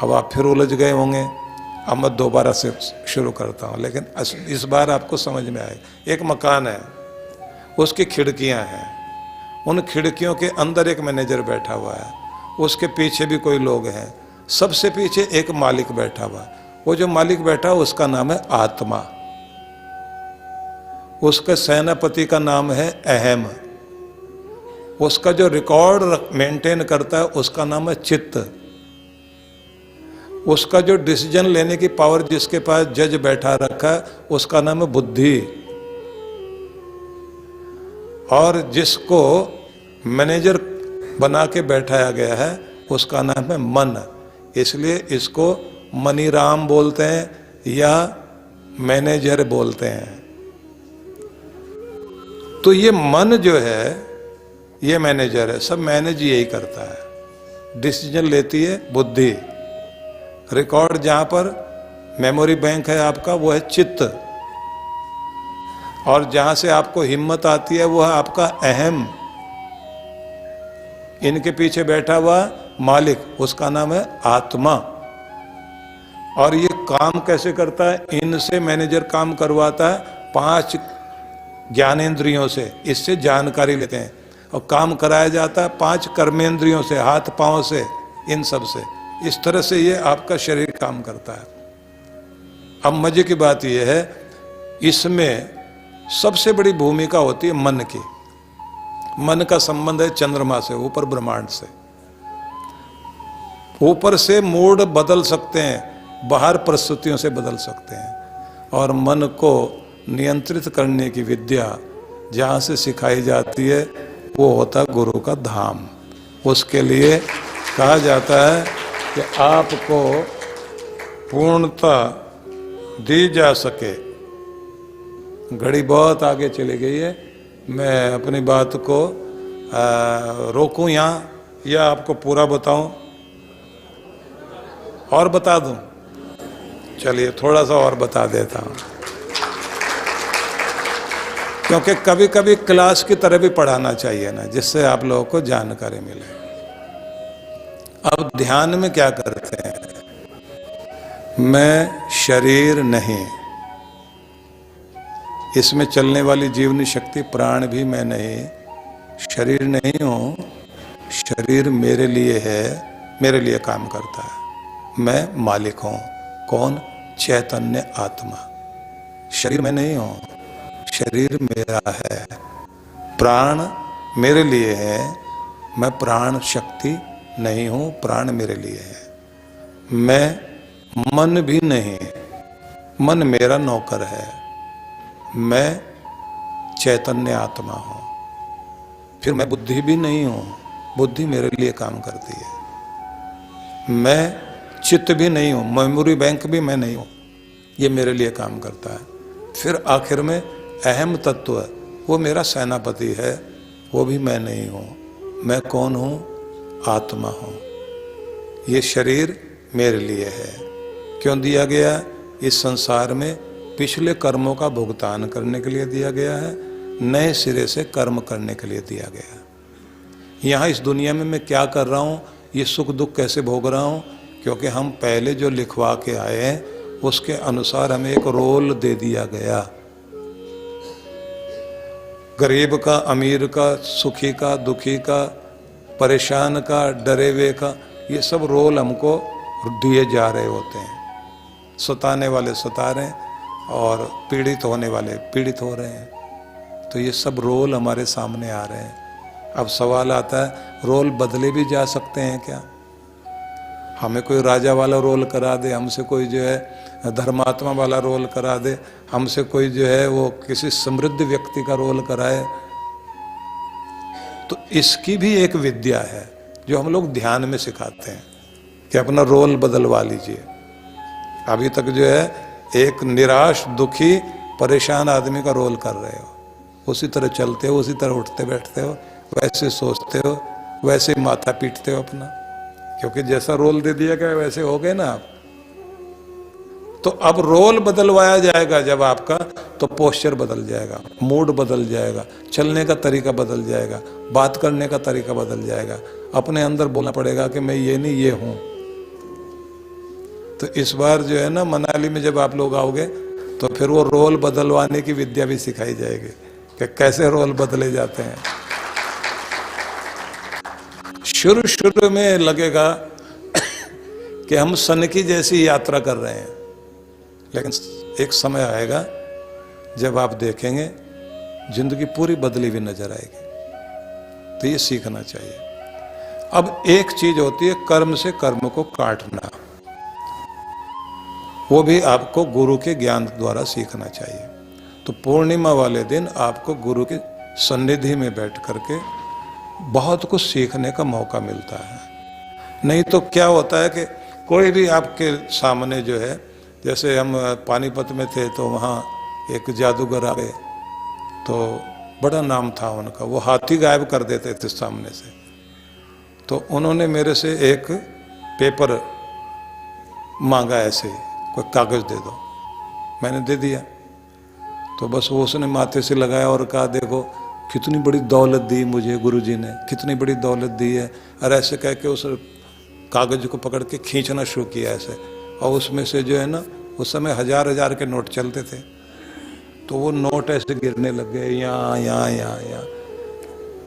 अब आप फिर उलझ गए होंगे, अब मैं दोबारा से शुरू करता हूँ, लेकिन इस बार आपको समझ में आएगा। एक मकान है, उसकी खिड़कियाँ हैं, उन खिड़कियों के अंदर एक मैनेजर बैठा हुआ है, उसके पीछे भी कोई लोग हैं, सबसे पीछे एक मालिक बैठा हुआ है। वो जो मालिक बैठा है उसका नाम है आत्मा, उसके सेनापति का नाम है अहम, उसका जो रिकॉर्ड मेंटेन करता है उसका नाम है चित्त, उसका जो डिसीजन लेने की पावर जिसके पास जज बैठा रखा है उसका नाम है बुद्धि, और जिसको मैनेजर बना के बैठाया गया है उसका नाम है मन। इसलिए इसको मनीराम बोलते हैं या मैनेजर बोलते हैं। तो ये मन जो है ये मैनेजर है, सब मैनेज यही करता है। डिसीजन लेती है बुद्धि, रिकॉर्ड जहां पर मेमोरी बैंक है आपका वो है चित्त, और जहां से आपको हिम्मत आती है वो है आपका अहम। इनके पीछे बैठा हुआ मालिक उसका नाम है आत्मा। और ये काम कैसे करता है? इनसे मैनेजर काम करवाता है 5 ज्ञानेंद्रियों से, इससे जानकारी लेते हैं, और काम कराया जाता है 5 कर्मेंद्रियों से, हाथ पांव से, इन सब से। इस तरह से ये आपका शरीर काम करता है। अब मजे की बात यह है, इसमें सबसे बड़ी भूमिका होती है मन की। मन का संबंध है चंद्रमा से, ऊपर ब्रह्मांड से। ऊपर से मूड बदल सकते हैं, बाहर परिस्थितियों से बदल सकते हैं, और मन को नियंत्रित करने की विद्या जहाँ से सिखाई जाती है वो होता है गुरु का धाम। उसके लिए कहा जाता है कि आपको पूर्णता दी जा सके। घड़ी बहुत आगे चली गई है, मैं अपनी बात को रोकूं यहाँ या आपको पूरा बताऊं और बता दूं? चलिए थोड़ा सा और बता देता हूं, क्योंकि कभी कभी क्लास की तरह भी पढ़ाना चाहिए ना, जिससे आप लोगों को जानकारी मिले। अब ध्यान में क्या करते हैं? मैं शरीर नहीं, इसमें चलने वाली जीवनी शक्ति प्राण भी मैं नहीं, शरीर नहीं हूं, शरीर मेरे लिए है, मेरे लिए काम करता है, मैं मालिक हूं। कौन? चैतन्य आत्मा। शरीर मैं नहीं हूं, शरीर मेरा है, प्राण मेरे लिए है, मैं प्राण शक्ति नहीं हूं, प्राण मेरे लिए है। मैं मन भी नहीं, मन मेरा नौकर है, मैं चैतन्य आत्मा हूं। फिर मैं बुद्धि भी नहीं हूं, बुद्धि मेरे लिए काम करती है। मैं चित्त भी नहीं हूं, मेमोरी बैंक भी मैं नहीं हूं, ये मेरे लिए काम करता है। फिर आखिर में अहम तत्व है, वो मेरा सेनापति है, वो भी मैं नहीं हूं। मैं कौन हूं? आत्मा हूं। ये शरीर मेरे लिए है। क्यों दिया गया? इस संसार में पिछले कर्मों का भुगतान करने के लिए दिया गया है, नए सिरे से कर्म करने के लिए दिया गया है। यहाँ इस दुनिया में मैं क्या कर रहा हूँ, ये सुख दुख कैसे भोग रहा हूँ, क्योंकि हम पहले जो लिखवा के आए हैं उसके अनुसार हमें एक रोल दे दिया गया। गरीब का, अमीर का, सुखी का, दुखी का, परेशान का, डरे हुए का, ये सब रोल हमको दिए जा रहे होते हैं। सताने वाले सता रहे हैं और पीड़ित होने वाले पीड़ित हो रहे हैं। तो ये सब रोल हमारे सामने आ रहे हैं। अब सवाल आता है, रोल बदले भी जा सकते हैं क्या? हमें कोई राजा वाला रोल करा दे, हमसे कोई जो है धर्मात्मा वाला रोल करा दे, हमसे कोई जो है वो किसी समृद्ध व्यक्ति का रोल कराए, तो इसकी भी एक विद्या है जो हम लोग ध्यान में सिखाते हैं कि अपना रोल बदलवा लीजिए। अभी तक जो है एक निराश, दुखी, परेशान आदमी का रोल कर रहे हो, उसी तरह चलते हो, उसी तरह उठते बैठते हो, वैसे सोचते हो, वैसे माथा पीटते हो अपना, क्योंकि जैसा रोल दे दिया गया वैसे हो गए ना आप। तो अब रोल बदलवाया जाएगा जब आपका, तो पोस्चर बदल जाएगा, मूड बदल जाएगा, चलने का तरीका बदल जाएगा, बात करने का तरीका बदल जाएगा। अपने अंदर बोलना पड़ेगा कि मैं ये नहीं ये हूं। तो इस बार जो है ना मनाली में जब आप लोग आओगे तो फिर वो रोल बदलवाने की विद्या भी सिखाई जाएगी कि कैसे रोल बदले जाते हैं। शुरू शुरू में लगेगा कि हम सन की जैसी यात्रा कर रहे हैं, लेकिन एक समय आएगा जब आप देखेंगे जिंदगी पूरी बदली हुई नजर आएगी। तो ये सीखना चाहिए। अब एक चीज होती है कर्म से कर्म को काटना, वो भी आपको गुरु के ज्ञान द्वारा सीखना चाहिए। तो पूर्णिमा वाले दिन आपको गुरु की सन्निधि में बैठ करके बहुत कुछ सीखने का मौका मिलता है। नहीं तो क्या होता है कि कोई भी आपके सामने जो है, जैसे हम पानीपत में थे तो वहाँ एक जादूगर आ गए, तो बड़ा नाम था उनका, वो हाथी गायब कर देते थे सामने से। तो उन्होंने मेरे से एक पेपर मांगा, ऐसे कोई कागज दे दो, मैंने दे दिया। तो बस वो उसने माथे से लगाया और कहा देखो कितनी बड़ी दौलत दी मुझे गुरुजी ने, कितनी बड़ी दौलत दी है। और ऐसे कह के उस कागज को पकड़ के खींचना शुरू किया ऐसे, और उसमें से जो है ना, उस समय 1000-1000 के नोट चलते थे, तो वो नोट ऐसे गिरने लग गए यहाँ यहाँ यहाँ यहाँ।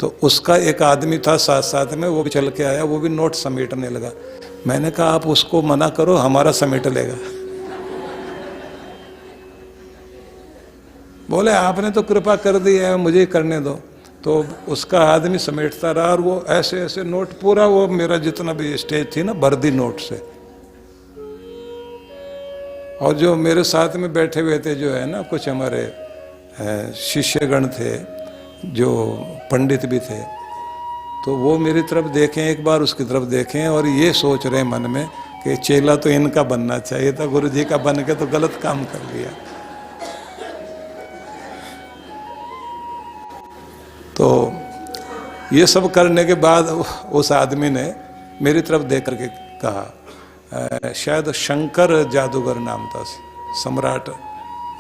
तो उसका एक आदमी था साथ साथ में, वो भी चल के आया, वो भी नोट समेटने लगा। मैंने कहा आप उसको मना करो, हमारा समेट लेगा। बोले आपने तो कृपा कर दी है, मुझे करने दो। तो उसका आदमी समेटता रहा और वो ऐसे ऐसे नोट पूरा, वो मेरा जितना भी स्टेज थी ना भर दी नोट से। और जो मेरे साथ में बैठे हुए थे जो है ना, कुछ हमारे शिष्यगण थे, जो पंडित भी थे, तो वो मेरी तरफ देखें एक बार, उसकी तरफ देखें और ये सोच रहे मन में कि चेला तो इनका बनना चाहिए था, गुरु जी का बन के तो गलत काम कर लिया। तो ये सब करने के बाद उस आदमी ने मेरी तरफ देख करके कहा, शायद शंकर जादूगर नाम था, सम्राट।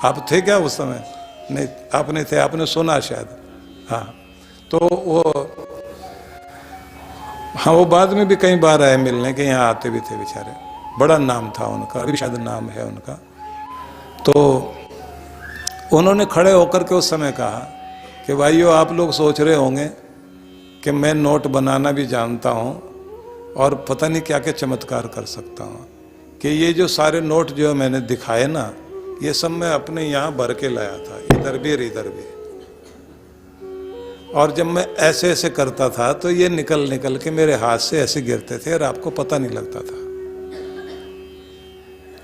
आप थे क्या उस समय? नहीं, आप नहीं थे, आपने सुना शायद। हाँ, तो वो बाद में भी कई बार आए मिलने के, यहाँ आते भी थे बेचारे, बड़ा नाम था उनका, अभी शायद नाम है उनका। तो उन्होंने खड़े होकर के उस समय कहा कि भाइयों आप लोग सोच रहे होंगे कि मैं नोट बनाना भी जानता हूँ और पता नहीं क्या क्या चमत्कार कर सकता हूँ, कि ये जो सारे नोट जो मैंने दिखाए ना, ये सब मैं अपने यहाँ भर के लाया था, इधर भी और इधर भी। और जब मैं ऐसे ऐसे करता था तो ये निकल निकल के मेरे हाथ से ऐसे गिरते थे और आपको पता नहीं लगता था।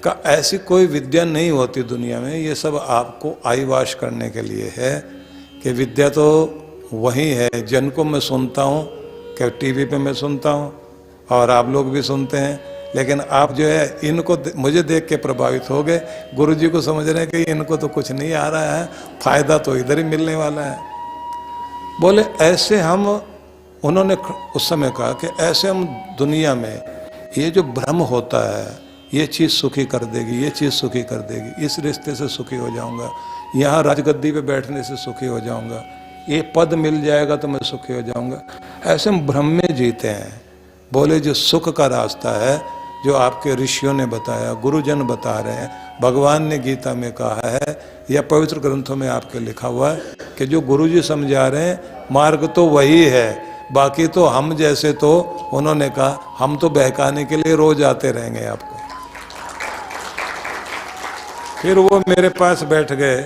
का ऐसी कोई विद्या नहीं होती दुनिया में, ये सब आपको आईवाश करने के लिए है कि विद्या तो वही है जिनको मैं सुनता हूँ, कि टीवी पे मैं सुनता हूँ और आप लोग भी सुनते हैं, लेकिन आप जो है इनको मुझे देख के प्रभावित हो गए, गुरुजी को समझ रहे हैं कि इनको तो कुछ नहीं आ रहा है, फायदा तो इधर ही मिलने वाला है। बोले ऐसे हम, उन्होंने उस समय कहा कि ऐसे हम दुनिया में ये जो भ्रम होता है, ये चीज़ सुखी कर देगी, ये चीज़ सुखी कर देगी, इस रिश्ते से सुखी हो जाऊंगा, यहाँ राजगद्दी पे बैठने से सुखी हो जाऊंगा, ये पद मिल जाएगा तो मैं सुखी हो जाऊंगा, ऐसे हम भ्रम में जीते हैं। बोले जो सुख का रास्ता है, जो आपके ऋषियों ने बताया, गुरुजन बता रहे हैं, भगवान ने गीता में कहा है, या पवित्र ग्रंथों में आपके लिखा हुआ है कि जो गुरुजी समझा रहे हैं मार्ग तो वही है, बाकी तो हम जैसे, तो उन्होंने कहा हम तो बहकाने के लिए रोज आते रहेंगे आपको। फिर वो मेरे पास बैठ गए,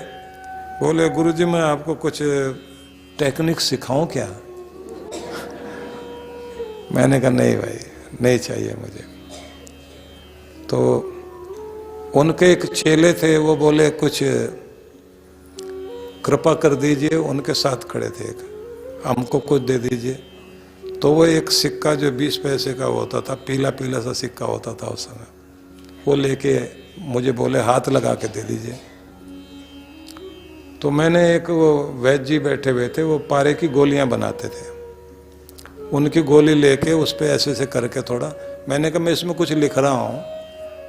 बोले गुरुजी मैं आपको कुछ टेक्निक सिखाऊं क्या? मैंने कहा नहीं भाई, नहीं चाहिए मुझे। तो उनके एक चेले थे, वो बोले कुछ कृपा कर दीजिए, उनके साथ खड़े थे, एक हमको कुछ दे दीजिए। तो वो एक सिक्का जो 20 पैसे का होता था, पीला पीला सा सिक्का होता था उस समय, वो लेके मुझे बोले हाथ लगा के दे दीजिए। तो मैंने, एक वो वैद्य जी बैठे हुए थे, वो पारे की गोलियां बनाते थे, उनकी गोली लेके उस पर ऐसे ऐसे करके थोड़ा, मैंने कहा मैं इसमें कुछ लिख रहा हूँ,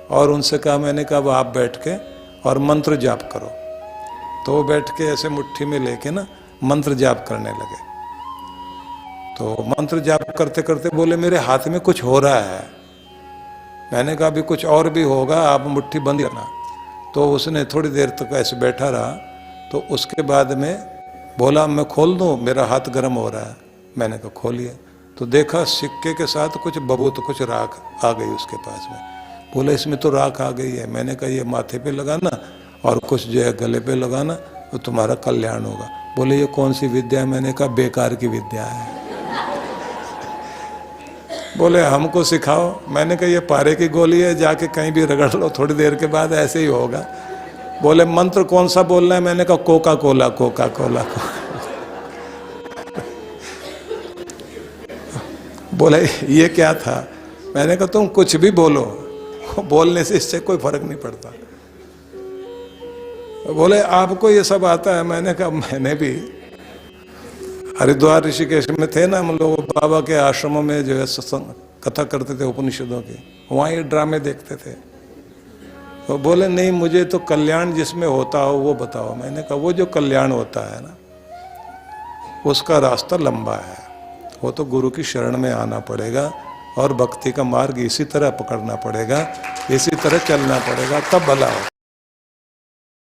और उनसे कहा, मैंने कहा अब आप बैठ के और मंत्र जाप करो। तो वो बैठ के ऐसे मुट्ठी में लेके ना मंत्र जाप करने लगे। तो मंत्र जाप करते करते बोले मेरे हाथ में कुछ हो रहा है। मैंने कहा अभी कुछ और भी होगा, आप मुट्ठी बंद करना। तो उसने थोड़ी देर तक ऐसे बैठा रहा, तो उसके बाद में बोला मैं खोल दूँ, मेरा हाथ गर्म हो रहा है। मैंने कहा खोलिए। तो देखा सिक्के के साथ कुछ बबूत, कुछ राख आ गई उसके पास में। बोला इसमें तो राख आ गई है। मैंने कहा ये माथे पे लगाना और कुछ जो है गले पे लगाना, तो तुम्हारा कल्याण होगा। बोले ये कौन सी विद्या है? मैंने कहा बेकार की विद्या है। बोले हमको सिखाओ। मैंने कहा ये पारे की गोली है, जाके कहीं भी रगड़ लो, थोड़ी देर के बाद ऐसे ही होगा। बोले मंत्र कौन सा बोलना है? मैंने कहा कोका कोला, कोका कोला। बोले ये क्या था? मैंने कहा तुम कुछ भी बोलो, बोलने से इससे कोई फर्क नहीं पड़ता। बोले आपको ये सब आता है? मैंने कहा मैंने भी हरिद्वार ऋषिकेश में थे ना हम लोग, बाबा के आश्रमों में जो है सत्संग कथा करते थे उपनिषदों की, वहाँ ये ड्रामे देखते थे। तो बोले नहीं मुझे तो कल्याण जिसमें होता हो वो बताओ। मैंने कहा वो जो कल्याण होता है ना, उसका रास्ता लंबा है, वो तो गुरु की शरण में आना पड़ेगा और भक्ति का मार्ग इसी तरह पकड़ना पड़ेगा, इसी तरह चलना पड़ेगा, तब भला हो।